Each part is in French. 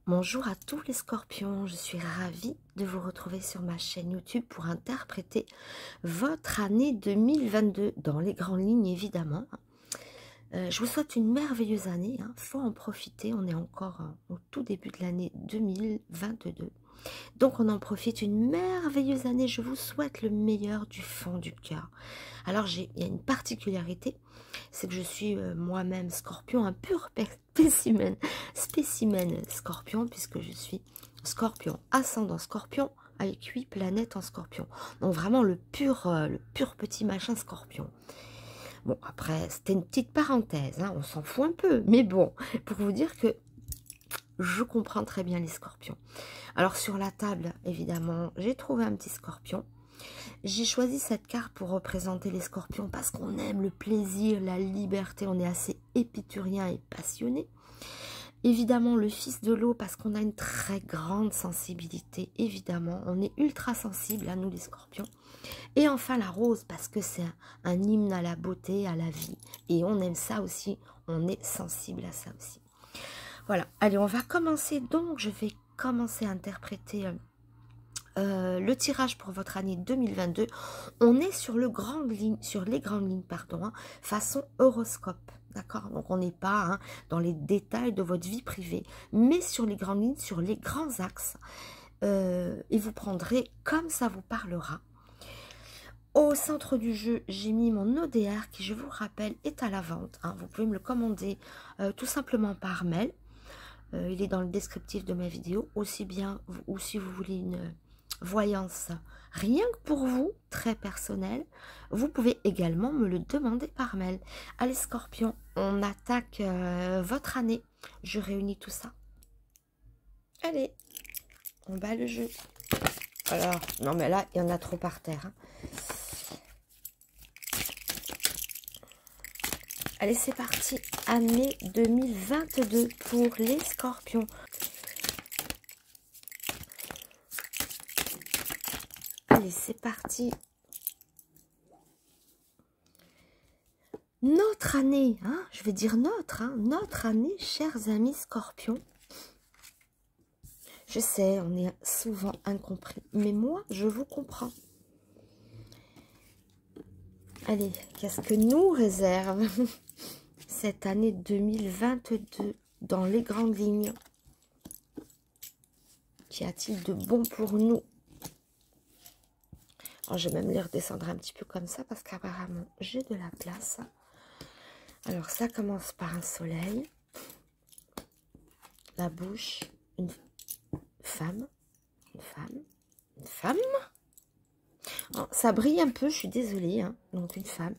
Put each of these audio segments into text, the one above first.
Bonjour à tous les scorpions, je suis ravie de vous retrouver sur ma chaîne YouTube pour interpréter votre année 2022 dans les grandes lignes évidemment. Je vous souhaite une merveilleuse année, faut en profiter, on est encore au tout début de l'année 2022. Donc on en profite, une merveilleuse année, je vous souhaite le meilleur du fond du cœur. Alors il y a une particularité, c'est que je suis moi-même scorpion, un pur spécimen scorpion, puisque je suis scorpion, ascendant scorpion, avec 8 planètes en scorpion. Donc vraiment le pur petit machin scorpion. Bon, après, c'était une petite parenthèse, on s'en fout un peu, mais bon, pour vous dire que je comprends très bien les scorpions. Alors sur la table, évidemment, j'ai trouvé un petit scorpion. J'ai choisi cette carte pour représenter les scorpions parce qu'on aime le plaisir, la liberté, on est assez épicurien et passionné. Évidemment, le fils de l'eau parce qu'on a une très grande sensibilité, évidemment. On est ultra sensible à nous les scorpions. Et enfin la rose parce que c'est un hymne à la beauté, à la vie. Et on aime ça aussi, on est sensible à ça aussi. Voilà, allez, on va commencer. Donc, je vais commencer à interpréter le tirage pour votre année 2022. On est sur les grandes lignes, façon horoscope. D'accord? Donc, on n'est pas dans les détails de votre vie privée, mais sur les grandes lignes, sur les grands axes. Et vous prendrez comme ça vous parlera. Au centre du jeu, j'ai mis mon ODR qui, je vous rappelle, est à la vente. Vous pouvez me le commander tout simplement par mail. Il est dans le descriptif de ma vidéo. Aussi bien, ou si vous voulez une voyance rien que pour vous, très personnelle, vous pouvez également me le demander par mail. Allez Scorpion, on attaque votre année. Je réunis tout ça. Allez, on bat le jeu. Alors, non mais là, il y en a trop par terre. Allez, c'est parti. Année 2022 pour les scorpions. Allez, c'est parti. Notre année, je vais dire notre année, chers amis scorpions. Je sais, on est souvent incompris, mais moi, je vous comprends. Allez, qu'est-ce que nous réserve cette année 2022 dans les grandes lignes? Qu'y a-t-il de bon pour nous? Alors, je vais même les redescendre un petit peu comme ça parce qu'apparemment, j'ai de la place. Alors, ça commence par un soleil, la bouche, une femme. Oh, ça brille un peu, je suis désolée. Donc, une femme.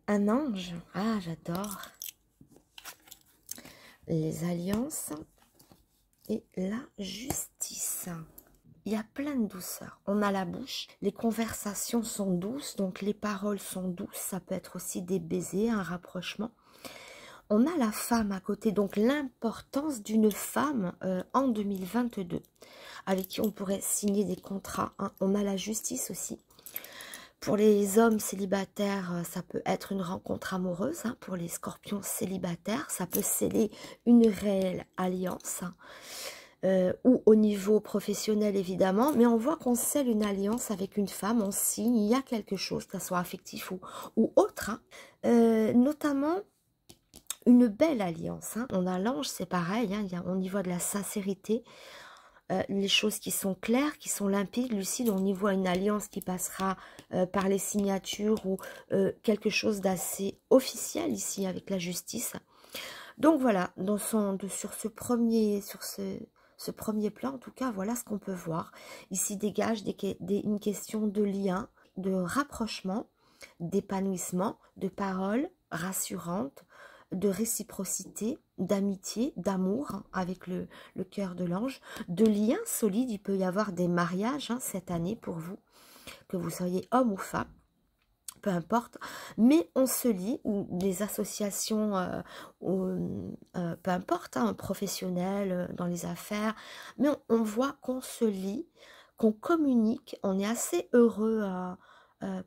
Un ange. Ah, j'adore. Les alliances et la justice. Il y a plein de douceur. On a la bouche, les conversations sont douces, donc les paroles sont douces. Ça peut être aussi des baisers, un rapprochement. On a la femme à côté, donc l'importance d'une femme en 2022, avec qui on pourrait signer des contrats. On a la justice aussi. Pour les hommes célibataires, ça peut être une rencontre amoureuse. Pour les scorpions célibataires, ça peut sceller une réelle alliance. Ou au niveau professionnel évidemment, mais on voit qu'on scelle une alliance avec une femme, on signe, il y a quelque chose, que ce soit affectif ou autre, notamment une belle alliance. On a l'ange, c'est pareil, on y voit de la sincérité, les choses qui sont claires, qui sont limpides, lucides, on y voit une alliance qui passera par les signatures ou quelque chose d'assez officiel ici avec la justice. Donc voilà, sur ce premier plan, en tout cas, voilà ce qu'on peut voir. Ici dégage une question de lien, de rapprochement, d'épanouissement, de paroles rassurantes, de réciprocité, d'amitié, d'amour avec le cœur de l'ange, de liens solides. Il peut y avoir des mariages cette année pour vous, que vous soyez homme ou femme. Peu importe, mais on se lie, ou des associations, peu importe, professionnelles, dans les affaires, mais on voit qu'on se lie, qu'on communique, on est assez heureux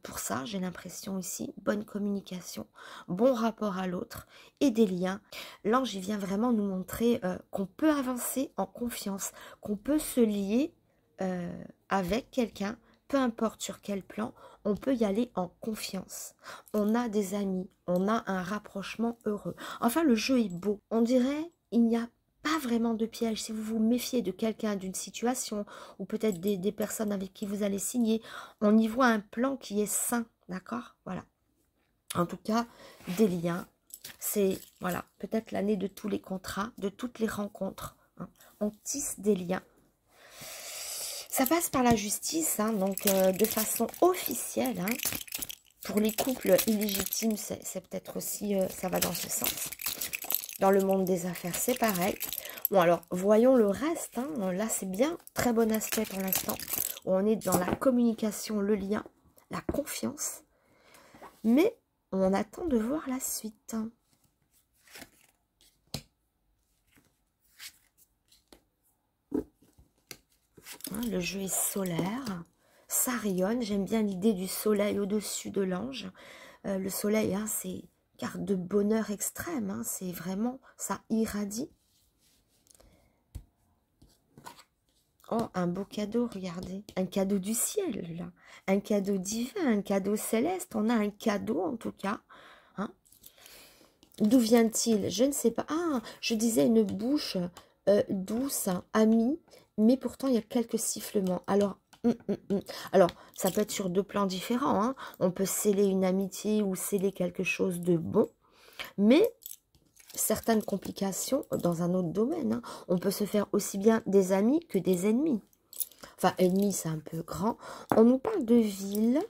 pour ça, j'ai l'impression ici, bonne communication, bon rapport à l'autre et des liens. L'ange, il vient vraiment nous montrer qu'on peut avancer en confiance, qu'on peut se lier avec quelqu'un, peu importe sur quel plan, on peut y aller en confiance. On a des amis, on a un rapprochement heureux. Enfin, le jeu est beau. On dirait il n'y a pas vraiment de piège. Si vous vous méfiez de quelqu'un, d'une situation, ou peut-être des personnes avec qui vous allez signer, on y voit un plan qui est sain, d'accord? Voilà. En tout cas, des liens, c'est, voilà, peut-être l'année de tous les contrats, de toutes les rencontres. Hein. On tisse des liens. Ça passe par la justice, hein, donc de façon officielle. Hein. Pour les couples illégitimes, c'est peut-être aussi, ça va dans ce sens. Dans le monde des affaires, c'est pareil. Bon, alors, voyons le reste. Hein. Là, c'est bien. Très bon aspect pour l'instant. On est dans la communication, le lien, la confiance. Mais on attend de voir la suite. Hein. Le jeu est solaire. Ça rayonne. J'aime bien l'idée du soleil au-dessus de l'ange. Le soleil, hein, c'est carte de bonheur extrême. Hein. C'est vraiment, ça irradie. Oh, un beau cadeau, regardez. Un cadeau du ciel, là. Un cadeau divin, un cadeau céleste. On a un cadeau, en tout cas. Hein. D'où vient-il? Je ne sais pas. Ah, je disais une bouche douce, amie, mais pourtant, il y a quelques sifflements. Alors, alors, ça peut être sur deux plans différents. Hein. On peut sceller une amitié ou sceller quelque chose de bon. Mais certaines complications dans un autre domaine. Hein. On peut se faire aussi bien des amis que des ennemis. Enfin, ennemis, c'est un peu grand. On nous parle de ville.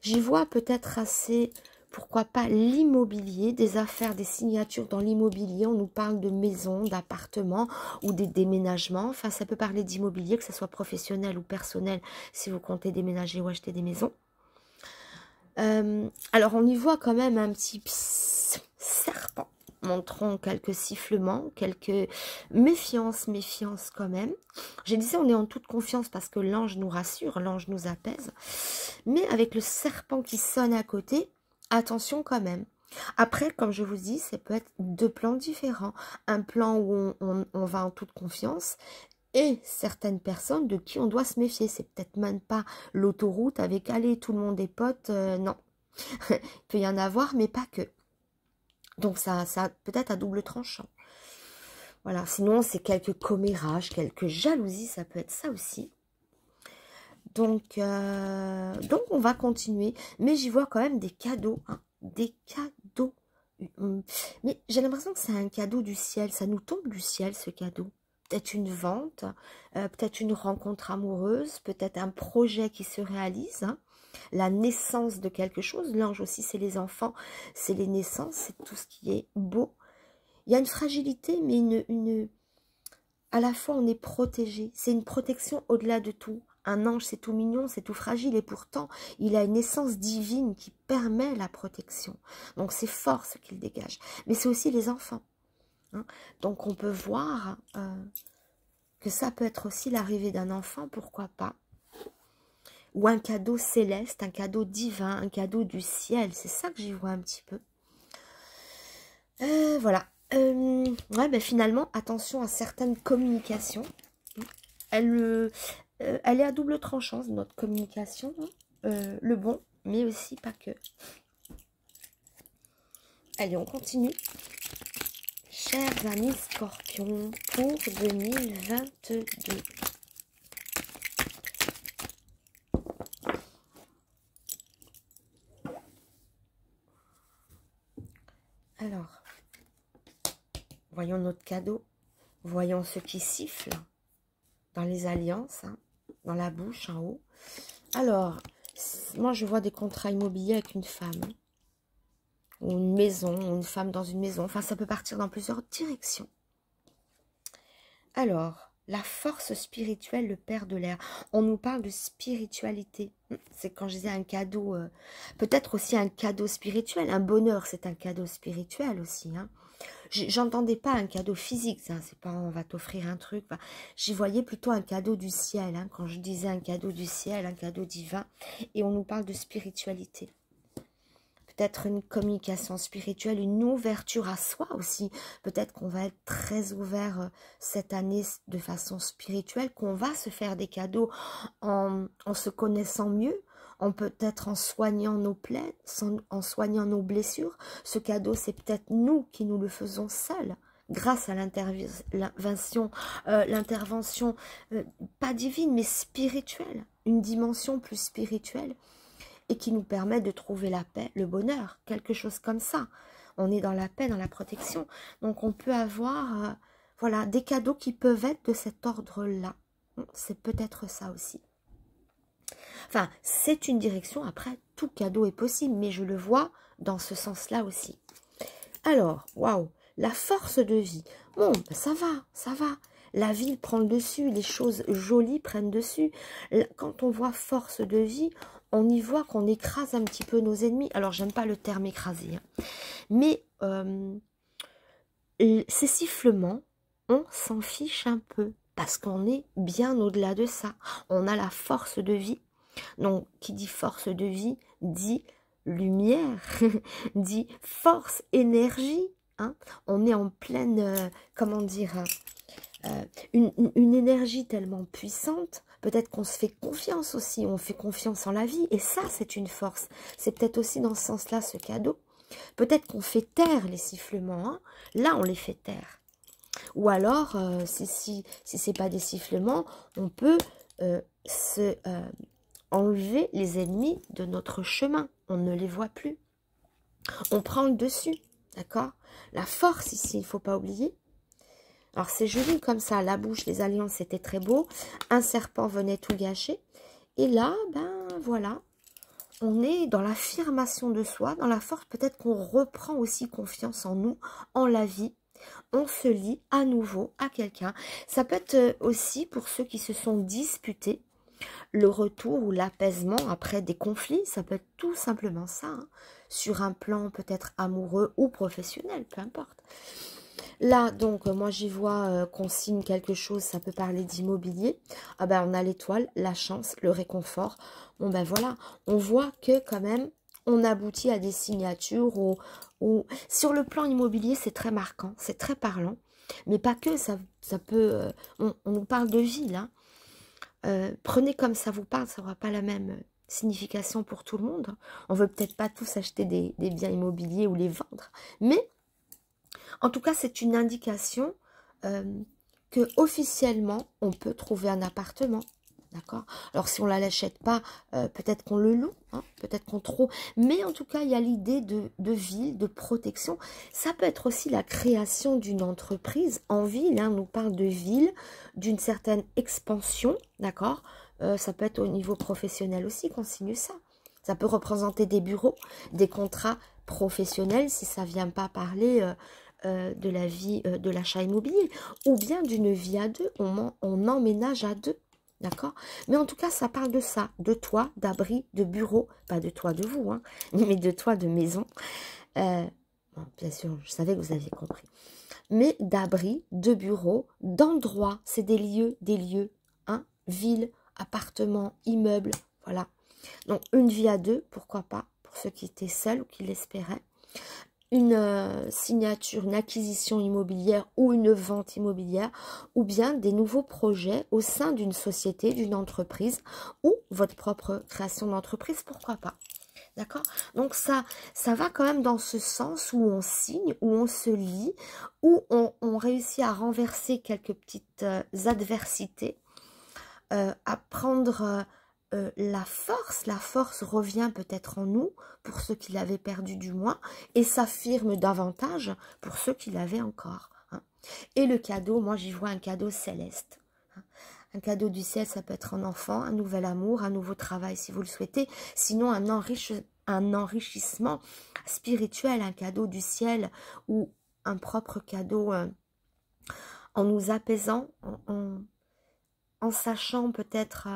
J'y vois peut-être assez, pourquoi pas, l'immobilier, des affaires, des signatures dans l'immobilier. On nous parle de maisons, d'appartements ou des déménagements. Enfin, ça peut parler d'immobilier, que ce soit professionnel ou personnel, si vous comptez déménager ou acheter des maisons. Alors, on y voit quand même un petit serpent. Montrons quelques sifflements, quelques méfiance quand même. J'ai dit on est en toute confiance parce que l'ange nous rassure, l'ange nous apaise. Mais avec le serpent qui sonne à côté, attention quand même. Après, comme je vous dis, ça peut être deux plans différents. Un plan où on va en toute confiance et certaines personnes de qui on doit se méfier. C'est peut-être même pas l'autoroute avec « allez, tout le monde est pote ». Non, il peut y en avoir, mais pas que. Donc, ça peut-être à double tranchant. Voilà, sinon, c'est quelques commérages, quelques jalousies, ça peut être ça aussi. Donc on va continuer. Mais j'y vois quand même des cadeaux, hein, des cadeaux. Mais j'ai l'impression que c'est un cadeau du ciel. Ça nous tombe du ciel, ce cadeau. Peut-être une vente, peut-être une rencontre amoureuse, peut-être un projet qui se réalise, hein. La naissance de quelque chose. L'ange aussi, c'est les enfants, c'est les naissances, c'est tout ce qui est beau. Il y a une fragilité, mais à la fois, on est protégé. C'est une protection au-delà de tout. Un ange, c'est tout mignon, c'est tout fragile, et pourtant, il a une essence divine qui permet la protection. Donc, c'est fort ce qu'il dégage. Mais c'est aussi les enfants. Hein. Donc, on peut voir que ça peut être aussi l'arrivée d'un enfant, pourquoi pas. Ou un cadeau céleste, un cadeau divin, un cadeau du ciel. C'est ça que j'y vois un petit peu. Voilà. Ouais, ben finalement, attention à certaines communications. Elle est à double tranchant, notre communication. Hein. Le bon, mais aussi pas que. Allez, on continue. Chers amis Scorpions, pour 2022. Alors, voyons notre cadeau. Voyons ce qui siffle dans les alliances, hein, dans la bouche, en haut. Alors, moi, je vois des contrats immobiliers avec une femme. Hein, ou une maison, ou une femme dans une maison. Enfin, ça peut partir dans plusieurs directions. Alors, la force spirituelle, le père de l'air. On nous parle de spiritualité. C'est quand je disais un cadeau, peut-être aussi un cadeau spirituel. Un bonheur, c'est un cadeau spirituel aussi. Hein. J'entendais pas un cadeau physique, ça, c'est pas on va t'offrir un truc. Enfin, j'y voyais plutôt un cadeau du ciel, hein, quand je disais un cadeau du ciel, un cadeau divin. Et on nous parle de spiritualité. Peut-être une communication spirituelle, une ouverture à soi aussi. Peut-être qu'on va être très ouvert cette année de façon spirituelle, qu'on va se faire des cadeaux en se connaissant mieux, peut-être en soignant nos plaies, en soignant nos blessures. Ce cadeau, c'est peut-être nous qui nous le faisons seuls, grâce à l'intervention, pas divine, mais spirituelle, une dimension plus spirituelle, et qui nous permet de trouver la paix, le bonheur, quelque chose comme ça. On est dans la paix, dans la protection. Donc on peut avoir voilà, des cadeaux qui peuvent être de cet ordre-là. C'est peut-être ça aussi. Enfin, c'est une direction. Après, tout cadeau est possible, mais je le vois dans ce sens-là aussi. Alors, waouh, la force de vie. Bon, ben ça va, ça va. La vie prend le dessus, les choses jolies prennent dessus. Quand on voit force de vie, on y voit qu'on écrase un petit peu nos ennemis. Alors, j'aime pas le terme écraser, hein. Mais ces sifflements, on s'en fiche un peu. Parce qu'on est bien au-delà de ça. On a la force de vie. Donc, qui dit force de vie, dit lumière, dit force, énergie. Hein. On est en pleine, comment dire, une énergie tellement puissante. Peut-être qu'on se fait confiance aussi, on fait confiance en la vie. Et ça, c'est une force. C'est peut-être aussi dans ce sens-là, ce cadeau. Peut-être qu'on fait taire les sifflements. Hein. Là, on les fait taire. Ou alors, si ce n'est pas des sifflements, on peut enlever les ennemis de notre chemin. On ne les voit plus. On prend le dessus, d'accord? La force ici, il ne faut pas oublier. Alors, c'est joli comme ça. La bouche, les alliances, c'était très beau. Un serpent venait tout gâcher. Et là, ben voilà, on est dans l'affirmation de soi, dans la force. Peut-être qu'on reprend aussi confiance en nous, en la vie. On se lie à nouveau à quelqu'un. Ça peut être aussi pour ceux qui se sont disputés, le retour ou l'apaisement après des conflits. Ça peut être tout simplement ça, hein, sur un plan peut-être amoureux ou professionnel, peu importe. Là, donc, moi, j'y vois qu'on signe quelque chose, ça peut parler d'immobilier. Ah ben, on a l'étoile, la chance, le réconfort. Bon, ben voilà, on voit que quand même, on aboutit à des signatures ou sur le plan immobilier, c'est très marquant, c'est très parlant. Mais pas que, ça peut... on nous parle de vie, là. Prenez comme ça vous parle, ça n'aura pas la même signification pour tout le monde. On ne veut peut-être pas tous acheter des biens immobiliers ou les vendre, mais en tout cas, c'est une indication que officiellement, on peut trouver un appartement. D'accord? Alors, si on ne l'achète pas, peut-être qu'on le loue, hein, peut-être qu'on trouve. Mais en tout cas, il y a l'idée de ville, de protection. Ça peut être aussi la création d'une entreprise en ville. Hein, on nous parle de ville, d'une certaine expansion. D'accord? Ça peut être au niveau professionnel aussi qu'on signe ça. Ça peut représenter des bureaux, des contrats professionnels, si ça ne vient pas parler de la vie, de l'achat immobilier. Ou bien d'une vie à deux, on emménage à deux. D'accord? Mais en tout cas, ça parle de ça, de toit, d'abri, de bureau, pas de toit de vous, hein, mais de toit de maison. Bon, bien sûr, je savais que vous aviez compris. Mais d'abri, de bureau, d'endroits, c'est des lieux, hein, ville, appartement, immeuble, voilà. Donc, une vie à deux, pourquoi pas, pour ceux qui étaient seuls ou qui l'espéraient. Une signature, une acquisition immobilière ou une vente immobilière, ou bien des nouveaux projets au sein d'une société, d'une entreprise, ou votre propre création d'entreprise, pourquoi pas. D'accord? Donc ça va quand même dans ce sens où on signe, où on se lie, où on réussit à renverser quelques petites adversités, à prendre... la force revient peut-être en nous, pour ceux qui l'avaient perdu du moins, et s'affirme davantage pour ceux qui l'avaient encore. Hein. Et le cadeau, moi j'y vois un cadeau céleste. Hein. Un cadeau du ciel, ça peut être un enfant, un nouvel amour, un nouveau travail si vous le souhaitez, sinon un enrichissement spirituel, un cadeau du ciel, ou un propre cadeau en nous apaisant, en sachant peut-être...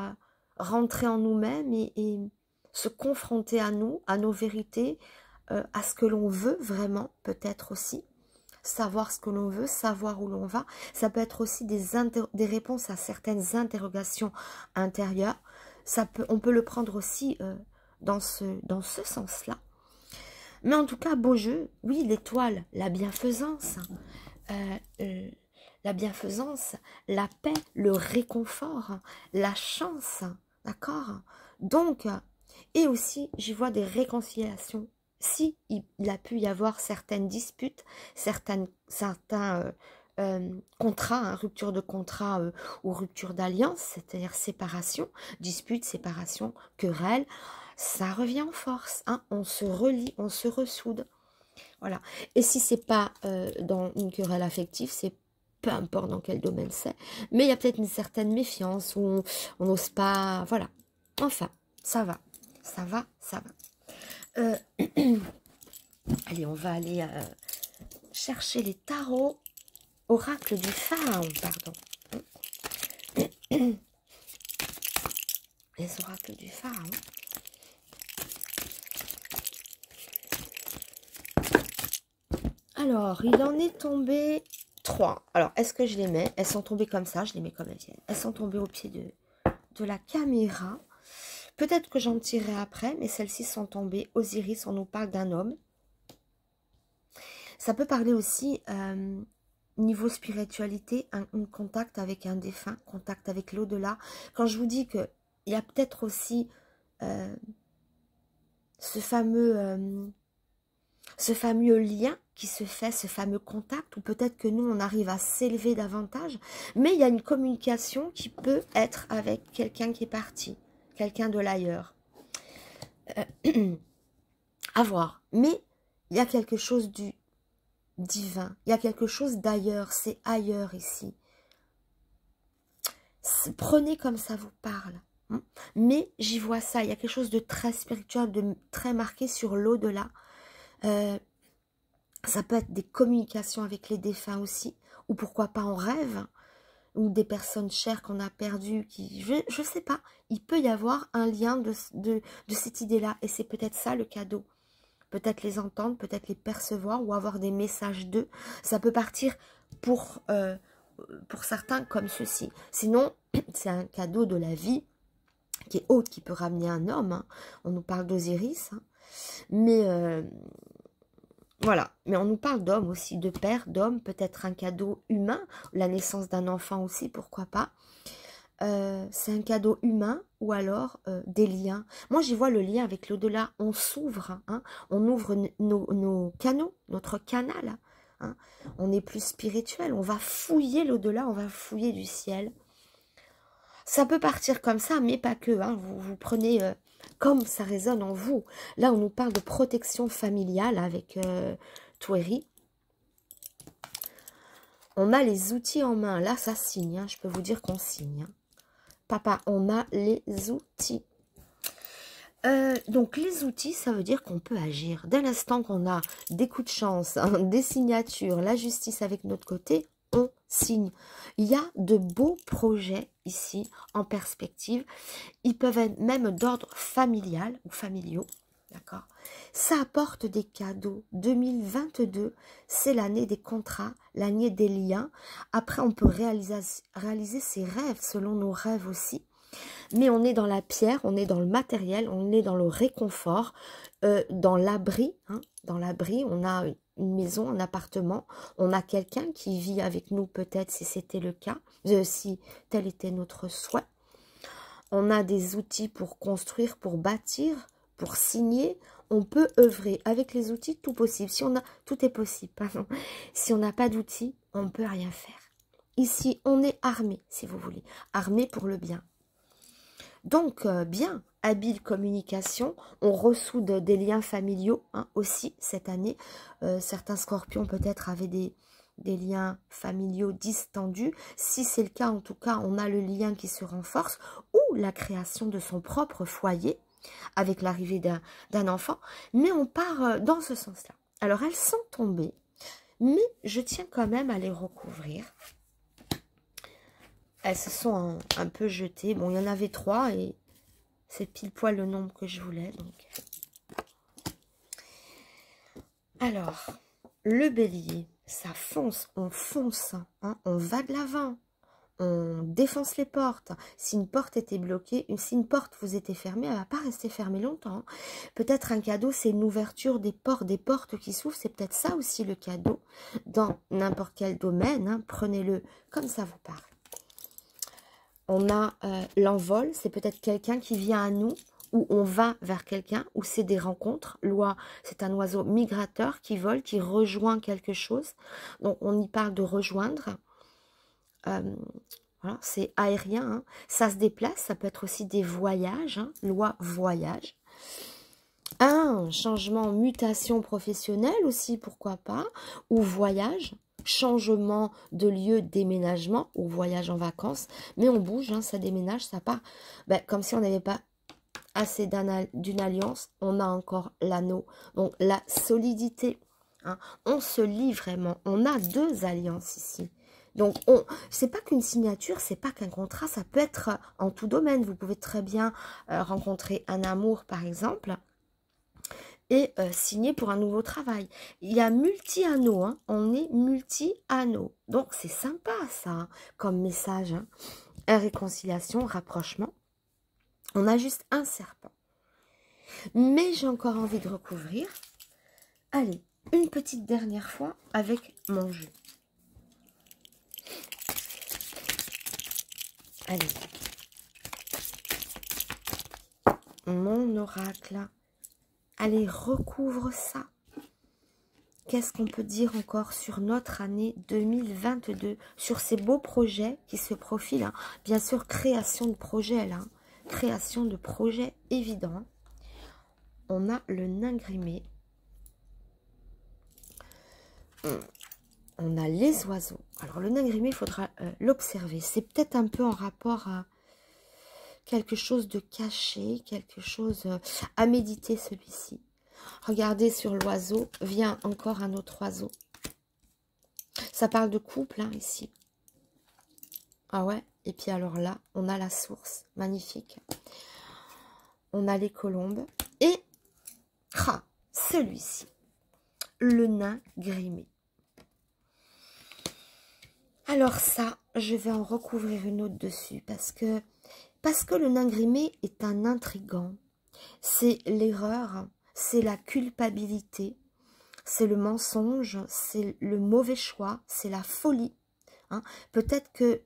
rentrer en nous-mêmes et se confronter à nous, à nos vérités, à ce que l'on veut vraiment, peut-être aussi. savoir ce que l'on veut, savoir où l'on va. Ça peut être aussi des réponses à certaines interrogations intérieures. On peut le prendre aussi dans ce sens-là. Mais en tout cas, beau jeu, oui, l'étoile, la bienfaisance, la bienfaisance, la paix, le réconfort, la chance, d'accord? Donc, et aussi, j'y vois des réconciliations. Si il a pu y avoir certaines disputes, certains contrats, hein, rupture de contrat ou rupture d'alliance, c'est-à-dire séparation, dispute, séparation, querelle, ça revient en force, hein, on se relie, on se ressoude. Voilà. Et si c'est pas dans une querelle affective, c'est peu importe dans quel domaine c'est, mais il y a peut-être une certaine méfiance où on n'ose pas, voilà. Enfin, ça va, ça va, ça va. Allez, on va aller chercher les tarots, oracle du pharaon, pardon. Les oracles du pharaon. Alors, il en est tombé 3. Alors, est-ce que je les mets? Elles sont tombées comme ça, je les mets comme elles viennent. Elles sont tombées au pied de la caméra. Peut-être que j'en tirerai après, mais celles-ci sont tombées. Osiris, on nous parle d'un homme. Ça peut parler aussi, niveau spiritualité, un contact avec un défunt, contact avec l'au-delà. Quand je vous dis qu'il y a peut-être aussi ce fameux lien qui se fait, ce fameux contact, ou peut-être que nous, on arrive à s'élever davantage, mais il y a une communication qui peut être avec quelqu'un qui est parti, quelqu'un de l'ailleurs. À voir. Mais il y a quelque chose du divin, il y a quelque chose d'ailleurs, c'est ailleurs ici. Prenez comme ça vous parle. Mais j'y vois ça, il y a quelque chose de très spirituel, de très marqué sur l'au-delà. Ça peut être des communications avec les défunts aussi, ou pourquoi pas en rêve, ou des personnes chères qu'on a perdues, je sais pas, il peut y avoir un lien de cette idée-là, et c'est peut-être ça le cadeau. Peut-être les entendre, peut-être les percevoir, ou avoir des messages d'eux. Ça peut partir pour certains comme ceci. Sinon, c'est un cadeau de la vie, qui est haute, qui peut ramener un homme, hein. On nous parle d'Osiris, hein. Mais voilà, mais on nous parle d'hommes aussi, de père, d'homme, peut-être un cadeau humain, la naissance d'un enfant aussi, pourquoi pas. C'est un cadeau humain ou alors des liens. Moi, j'y vois le lien avec l'au-delà. On s'ouvre, hein, on ouvre nos canaux, notre canal. Hein. On est plus spirituel, on va fouiller l'au-delà, on va fouiller du ciel. Ça peut partir comme ça, mais pas que. Hein. Vous prenez comme ça résonne en vous. Là, on nous parle de protection familiale avec Twéry. On a les outils en main. Là, ça signe. Hein. Je peux vous dire qu'on signe. Hein. Papa, on a les outils. Donc, les outils, ça veut dire qu'on peut agir. Dès l'instant qu'on a des coups de chance, hein, des signatures, la justice avec notre côté, on signe. Il y a de beaux projets ici en perspective. Ils peuvent être même d'ordre familial ou familiaux. D'accord. Ça apporte des cadeaux. 2022, c'est l'année des contrats, l'année des liens. Après, on peut réaliser ses rêves selon nos rêves aussi. Mais on est dans la pierre, on est dans le matériel, on est dans le réconfort, dans l'abri. Hein, dans l'abri, on a une maison, un appartement, on a quelqu'un qui vit avec nous peut-être si c'était le cas, si tel était notre souhait. On a des outils pour construire, pour bâtir, pour signer. On peut œuvrer avec les outils, tout possible. Si on a, tout est possible, pardon. Si on n'a pas d'outils, on ne peut rien faire. Ici, on est armé, si vous voulez, armé pour le bien. Donc, bien, habile communication, on ressoude des liens familiaux hein, aussi cette année. Certains scorpions peut-être avaient des liens familiaux distendus. Si c'est le cas, en tout cas, on a le lien qui se renforce ou la création de son propre foyer avec l'arrivée d'un enfant. Mais on part dans ce sens-là. Alors, elles sont tombées, mais je tiens quand même à les recouvrir. Elles se sont un peu jetées. Bon, il y en avait 3 et c'est pile poil le nombre que je voulais. Donc. Alors, le bélier. ça fonce, hein, on va de l'avant. On défonce les portes. Si une porte était bloquée, si une porte vous était fermée, elle ne va pas rester fermée longtemps. Peut-être un cadeau, c'est une ouverture des portes qui s'ouvrent. C'est peut-être ça aussi le cadeau dans n'importe quel domaine. Hein. Prenez-le comme ça vous parle. On a l'envol, c'est peut-être quelqu'un qui vient à nous, ou on va vers quelqu'un, ou c'est des rencontres. L'oie, c'est un oiseau migrateur qui vole, qui rejoint quelque chose. Donc on y parle de rejoindre. Voilà, c'est aérien, hein. Ça se déplace, ça peut être aussi des voyages, hein. Loi voyage. Un changement, mutation professionnelle aussi, pourquoi pas, ou voyage, changement de lieu, déménagement, ou voyage en vacances, mais on bouge, hein, ça déménage, ça part, ben, comme si on n'avait pas assez d'une alliance, on a encore l'anneau, donc la solidité, hein. On se lie vraiment, on a 2 alliances ici. Donc, c'est pas qu'une signature, c'est pas qu'un contrat, ça peut être en tout domaine. Vous pouvez très bien rencontrer un amour, par exemple, et signer pour un nouveau travail. Il y a multi-anneaux, hein, on est multi-anneaux. Donc, c'est sympa, ça, hein, comme message. Hein. Réconciliation, rapprochement. On a juste un serpent. Mais j'ai encore envie de recouvrir. Allez, une petite dernière fois avec mon jeu. Allez, mon oracle, allez, recouvre ça. Qu'est-ce qu'on peut dire encore sur notre année 2022, sur ces beaux projets qui se profilent, hein. Bien sûr, création de projets, là, hein. Création de projets évident. On a le nain grimé. On a les oiseaux. Alors, le nain grimé, il faudra l'observer. C'est peut-être un peu en rapport à quelque chose de caché, quelque chose à méditer, celui-ci. Regardez sur l'oiseau, vient encore un autre oiseau. Ça parle de couple, hein, ici. Ah ouais, et puis alors là, on a la source, magnifique. On a les colombes. Et, celui-ci, le nain grimé. Alors ça, je vais en recouvrir une autre dessus, parce que le nain grimé est un intrigant. C'est l'erreur, c'est la culpabilité, c'est le mensonge, c'est le mauvais choix, c'est la folie. Hein. Peut-être que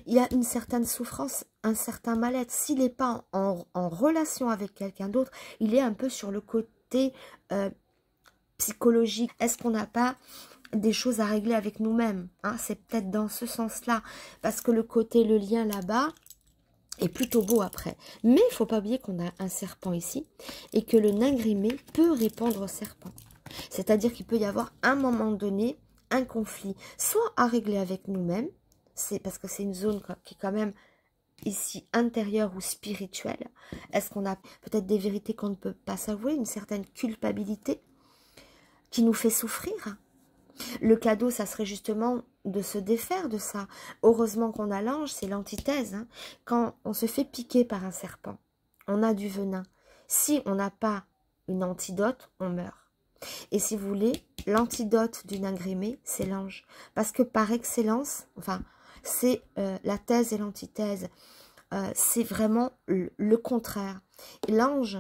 il y a une certaine souffrance, un certain mal-être. S'il n'est pas en relation avec quelqu'un d'autre, il est un peu sur le côté psychologique. Est-ce qu'on n'a pas des choses à régler avec nous-mêmes, hein? C'est peut-être dans ce sens-là. Parce que le côté, le lien là-bas est plutôt beau après. Mais il ne faut pas oublier qu'on a un serpent ici et que le nain grimé peut répondre au serpent. C'est-à-dire qu'il peut y avoir un moment donné un conflit, soit à régler avec nous-mêmes, c'est parce que c'est une zone qui est quand même ici intérieure ou spirituelle. Est-ce qu'on a peut-être des vérités qu'on ne peut pas s'avouer, une certaine culpabilité qui nous fait souffrir? Le cadeau, ça serait justement de se défaire de ça. Heureusement qu'on a l'ange, c'est l'antithèse. Hein. Quand on se fait piquer par un serpent, on a du venin. Si on n'a pas une antidote, on meurt. Et si vous voulez, l'antidote du nain grimé, c'est l'ange. Parce que par excellence, enfin, c'est la thèse et l'antithèse. C'est vraiment le contraire. L'ange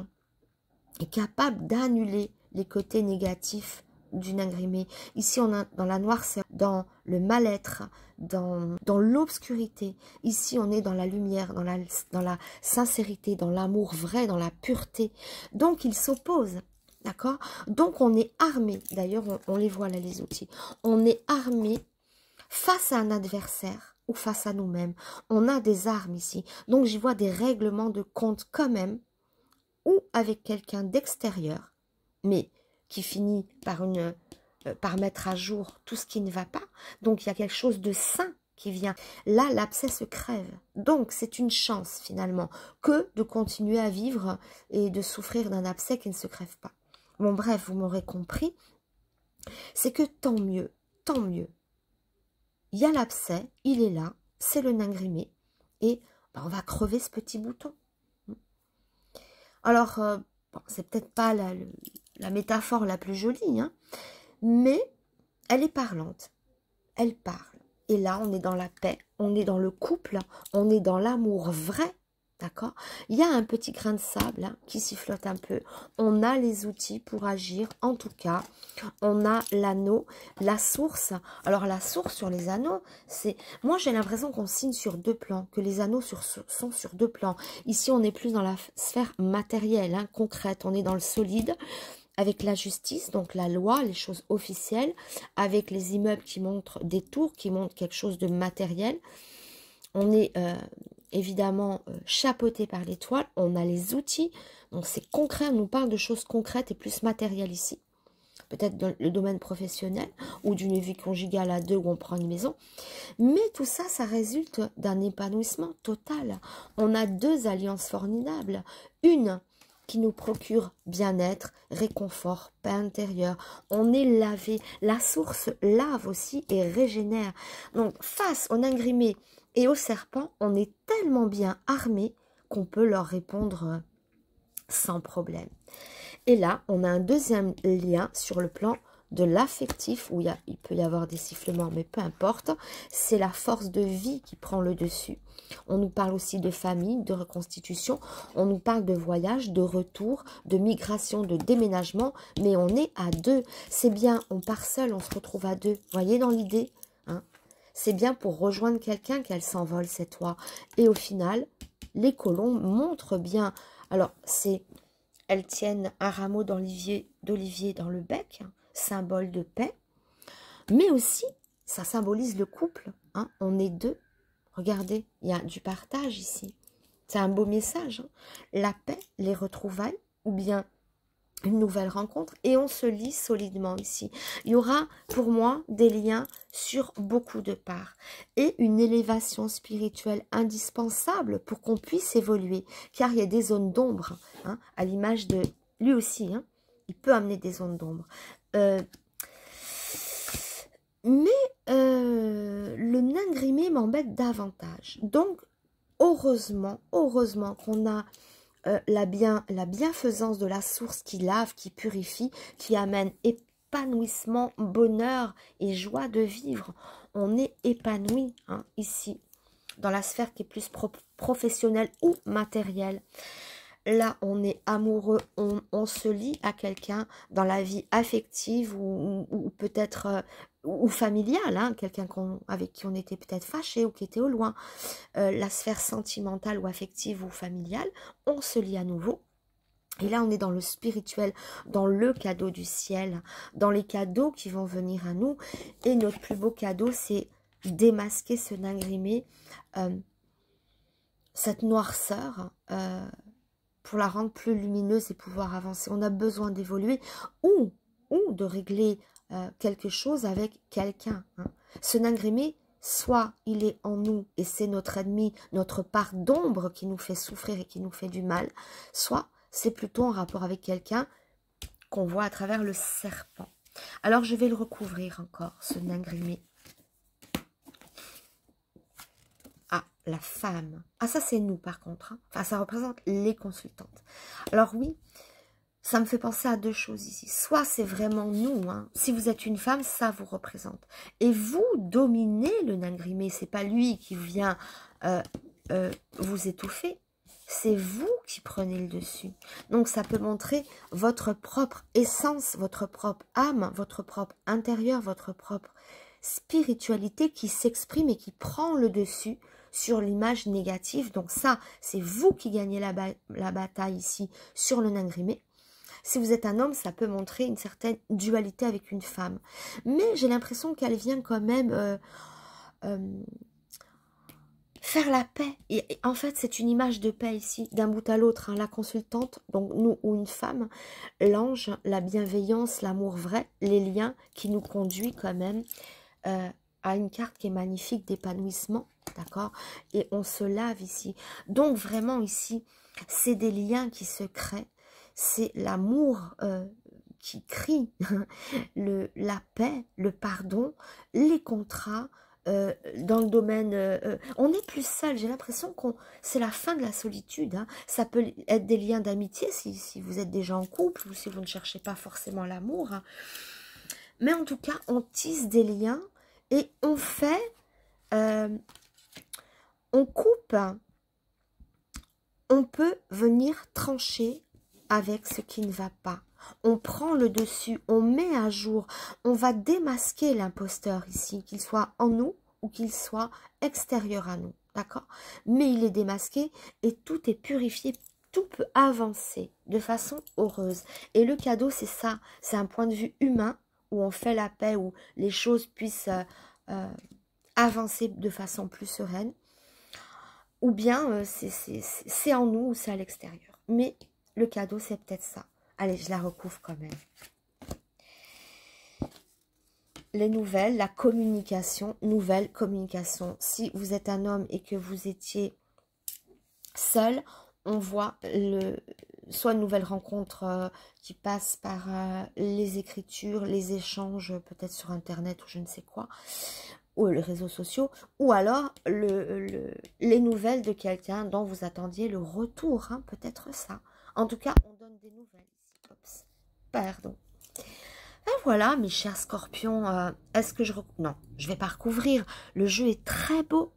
est capable d'annuler les côtés négatifs du nain grimé. Ici, on a dans la noirceur, dans le mal-être, dans l'obscurité. Ici, on est dans la lumière, dans la sincérité, dans l'amour vrai, dans la pureté. Donc, il s'oppose. D'accord? Donc, on est armé. D'ailleurs, on les voit là, les outils. On est armé face à un adversaire ou face à nous-mêmes. On a des armes ici. Donc, j'y vois des règlements de compte quand même, ou avec quelqu'un d'extérieur, mais qui finit par mettre à jour tout ce qui ne va pas. Donc, il y a quelque chose de sain qui vient. Là, l'abcès se crève. Donc, c'est une chance, finalement, que de continuer à vivre et de souffrir d'un abcès qui ne se crève pas. Bon, bref, vous m'aurez compris. C'est que tant mieux, tant mieux. Il y a l'abcès, il est là, c'est le nain grimé, et ben, on va crever ce petit bouton. Alors, bon, c'est peut-être pas la métaphore la plus jolie, hein, mais elle est parlante, elle parle. Et là, on est dans la paix, on est dans le couple, on est dans l'amour vrai, d'accord? Il y a un petit grain de sable hein, qui sifflote un peu. On a les outils pour agir, en tout cas. On a l'anneau, la source. Alors, la source sur les anneaux, c'est... Moi, j'ai l'impression qu'on signe sur deux plans, que les anneaux sont sur deux plans. Ici, on est plus dans la sphère matérielle, hein, concrète. On est dans le solide, avec la justice, donc la loi, les choses officielles, avec les immeubles qui montrent des tours, qui montrent quelque chose de matériel. On est évidemment chapeauté par l'étoile, on a les outils, donc c'est concret, on nous parle de choses concrètes et plus matérielles ici. Peut-être dans le domaine professionnel ou d'une vie conjugale à deux où on prend une maison. Mais tout ça, ça résulte d'un épanouissement total. On a deux alliances formidables. Une qui nous procure bien-être, réconfort, paix intérieure. On est lavé. La source lave aussi et régénère. Donc, face au nain grimé et au serpent, on est tellement bien armé qu'on peut leur répondre sans problème. Et là, on a un deuxième lien sur le plan de l'affectif, où il peut y avoir des sifflements, mais peu importe. C'est la force de vie qui prend le dessus. On nous parle aussi de famille, de reconstitution. On nous parle de voyage, de retour, de migration, de déménagement. Mais on est à deux. C'est bien, on part seul, on se retrouve à deux. Vous voyez dans l'idée hein? C'est bien pour rejoindre quelqu'un qu'elle s'envole, cette oie. Et au final, les colons montrent bien. Alors, elles tiennent un rameau d'olivier dans le bec, hein, symbole de paix. Mais aussi, ça symbolise le couple. Hein, on est deux. Regardez, il y a du partage ici. C'est un beau message. Hein. La paix, les retrouvailles, ou bien une nouvelle rencontre. Et on se lie solidement ici. Il y aura, pour moi, des liens sur beaucoup de parts. Et une élévation spirituelle indispensable pour qu'on puisse évoluer. Car il y a des zones d'ombre, hein, à l'image de... Lui aussi, hein, il peut amener des zones d'ombre. Le nain grimé m'embête davantage. Donc, heureusement qu'on a la bienfaisance de la source qui lave, qui purifie, qui amène épanouissement, bonheur et joie de vivre. On est épanoui hein, ici, dans la sphère qui est plus professionnelle ou matérielle. Là, on est amoureux, on se lie à quelqu'un dans la vie affective ou peut-être ou familiale, hein, quelqu'un avec qui on était peut-être fâché ou qui était au loin. La sphère sentimentale ou affective ou familiale, on se lie à nouveau. Et là, on est dans le spirituel, dans le cadeau du ciel, dans les cadeaux qui vont venir à nous. Et notre plus beau cadeau, c'est démasquer ce nain grimé, cette noirceur, pour la rendre plus lumineuse et pouvoir avancer. On a besoin d'évoluer ou de régler quelque chose avec quelqu'un. Hein. Ce nain grimé, soit il est en nous et c'est notre ennemi, notre part d'ombre qui nous fait souffrir et qui nous fait du mal, soit c'est plutôt en rapport avec quelqu'un qu'on voit à travers le serpent. Alors je vais le recouvrir encore, ce nain grimé. Ah, la femme. Ah, ça c'est nous par contre. Hein. Enfin, ça représente les consultantes. Alors oui, ça me fait penser à deux choses ici. Soit c'est vraiment nous. Hein. Si vous êtes une femme, ça vous représente. Et vous dominez le nain grimé. C'est pas lui qui vient vous étouffer. C'est vous qui prenez le dessus. Donc ça peut montrer votre propre essence, votre propre âme, votre propre intérieur, votre propre spiritualité qui s'exprime et qui prend le dessus sur l'image négative. Donc ça, c'est vous qui gagnez la bataille ici sur le nain grimé. Si vous êtes un homme, ça peut montrer une certaine dualité avec une femme. Mais j'ai l'impression qu'elle vient quand même faire la paix. Et en fait, c'est une image de paix ici, d'un bout à l'autre. Hein, la consultante, donc nous ou une femme, l'ange, la bienveillance, l'amour vrai, les liens qui nous conduit quand même à une carte qui est magnifique d'épanouissement, d'accord? Et on se lave ici. Donc vraiment ici, c'est des liens qui se créent. C'est l'amour qui crie, la paix, le pardon, les contrats, dans le domaine... on n'est plus seul, j'ai l'impression que c'est la fin de la solitude. Hein. Ça peut être des liens d'amitié si vous êtes déjà en couple ou si vous ne cherchez pas forcément l'amour. Hein. Mais en tout cas, on tisse des liens et on fait, on coupe, on peut venir trancher avec ce qui ne va pas. On prend le dessus, on met à jour, on va démasquer l'imposteur ici, qu'il soit en nous ou qu'il soit extérieur à nous, d'accord? Mais il est démasqué et tout est purifié, tout peut avancer de façon heureuse. Et le cadeau, c'est ça, c'est un point de vue humain où on fait la paix, où les choses puissent avancer de façon plus sereine. Ou bien c'est en nous ou c'est à l'extérieur. Mais le cadeau, c'est peut-être ça. Allez, je la recouvre quand même. Les nouvelles, la communication, nouvelle communication. Si vous êtes un homme et que vous étiez seul, on voit soit une nouvelle rencontre qui passe par les écritures, les échanges, peut-être sur Internet ou je ne sais quoi, ou les réseaux sociaux, ou alors les nouvelles de quelqu'un dont vous attendiez le retour, hein, peut-être ça. En tout cas, on donne des nouvelles ici. Oups, pardon. Et voilà, mes chers scorpions, est-ce que non, je vais pas recouvrir. Le jeu est très beau.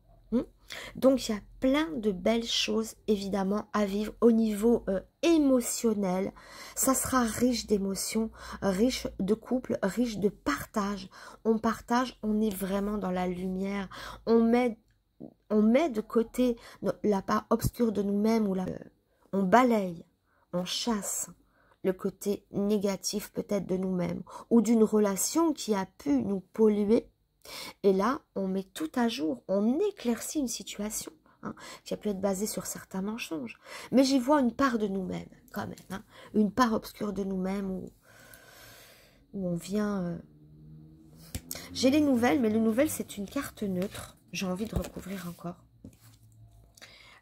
Donc, il y a plein de belles choses, évidemment, à vivre au niveau émotionnel. Ça sera riche d'émotions, riche de couple, riche de partage. On partage, on est vraiment dans la lumière. On met de côté la part obscure de nous-mêmes, ou on balaye, on chasse le côté négatif peut-être de nous-mêmes, ou d'une relation qui a pu nous polluer. Et là, on met tout à jour, on éclaircit une situation qui a pu être basée sur certains mensonges. Mais j'y vois une part de nous-mêmes, quand même, une part obscure de nous-mêmes où on vient... J'ai les nouvelles, mais les nouvelles, c'est une carte neutre. J'ai envie de recouvrir encore.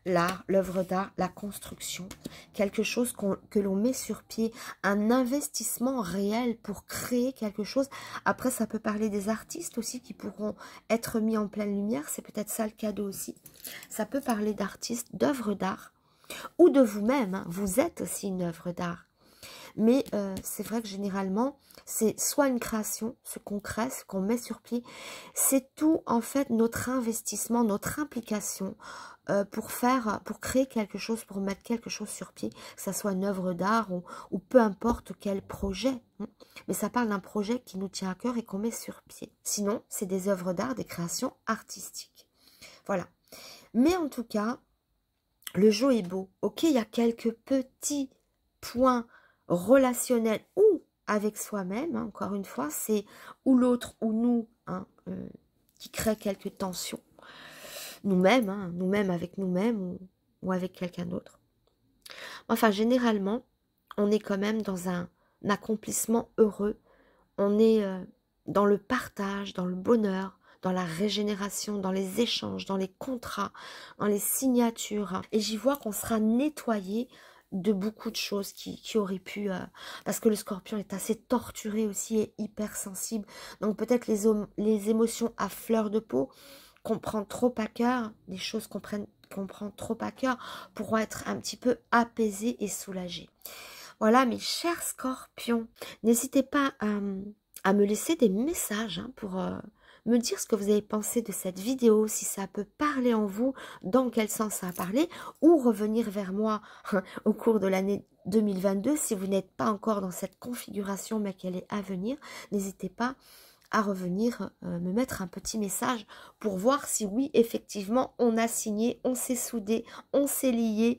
L'art, l'œuvre d'art, la construction, quelque chose que l'on met sur pied, un investissement réel pour créer quelque chose. Après, ça peut parler des artistes aussi qui pourront être mis en pleine lumière, c'est peut-être ça le cadeau aussi. Ça peut parler d'artistes, d'œuvres d'art, ou de vous-même, vous êtes aussi une œuvre d'art. Mais c'est vrai que généralement, c'est soit une création, ce qu'on crée, ce qu'on met sur pied, c'est tout en fait notre investissement, notre implication pour créer quelque chose, pour mettre quelque chose sur pied, que ça soit une œuvre d'art ou peu importe quel projet. Mais ça parle d'un projet qui nous tient à cœur et qu'on met sur pied. Sinon, c'est des œuvres d'art, des créations artistiques. Voilà. Mais en tout cas, le jeu est beau. Ok, il y a quelques petits points relationnels ou avec soi-même, encore une fois, c'est ou l'autre ou nous qui crée quelques tensions. Nous-mêmes, nous-mêmes avec nous-mêmes ou avec quelqu'un d'autre. Enfin, généralement, on est quand même dans un accomplissement heureux. On est dans le partage, dans le bonheur, dans la régénération, dans les échanges, dans les contrats, dans les signatures. Et j'y vois qu'on sera nettoyé de beaucoup de choses qui auraient pu... parce que le scorpion est assez torturé aussi et hypersensible. Donc peut-être les émotions à fleur de peau qu'on prend trop à cœur, les choses qu'on prend trop à cœur pourront être un petit peu apaisées et soulagées. Voilà mes chers scorpions, n'hésitez pas à me laisser des messages pour me dire ce que vous avez pensé de cette vidéo, si ça peut parler en vous, dans quel sens ça a parlé, ou revenir vers moi au cours de l'année 2022. Si vous n'êtes pas encore dans cette configuration mais qu'elle est à venir, n'hésitez pas à revenir me mettre un petit message pour voir si oui, effectivement, on a signé, on s'est soudé, on s'est lié,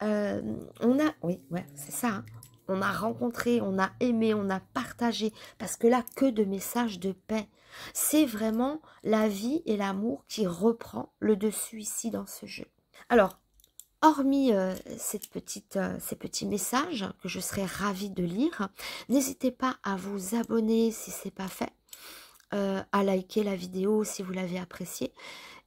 oui, ouais, c'est ça, on a rencontré, on a aimé, on a partagé, parce que là, que de messages de paix. C'est vraiment la vie et l'amour qui reprend le dessus ici dans ce jeu. Alors, hormis ces petits messages que je serais ravie de lire, n'hésitez pas à vous abonner si ce n'est pas fait, à liker la vidéo si vous l'avez appréciée,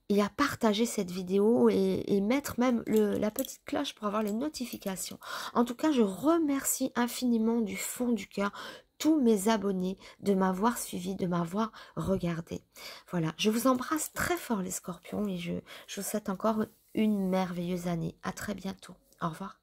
et à partager cette vidéo et mettre même la petite cloche pour avoir les notifications. En tout cas, je remercie infiniment du fond du cœur tous mes abonnés de m'avoir suivi, de m'avoir regardé. Voilà, je vous embrasse très fort les scorpions et je vous souhaite encore une merveilleuse année. À très bientôt. Au revoir.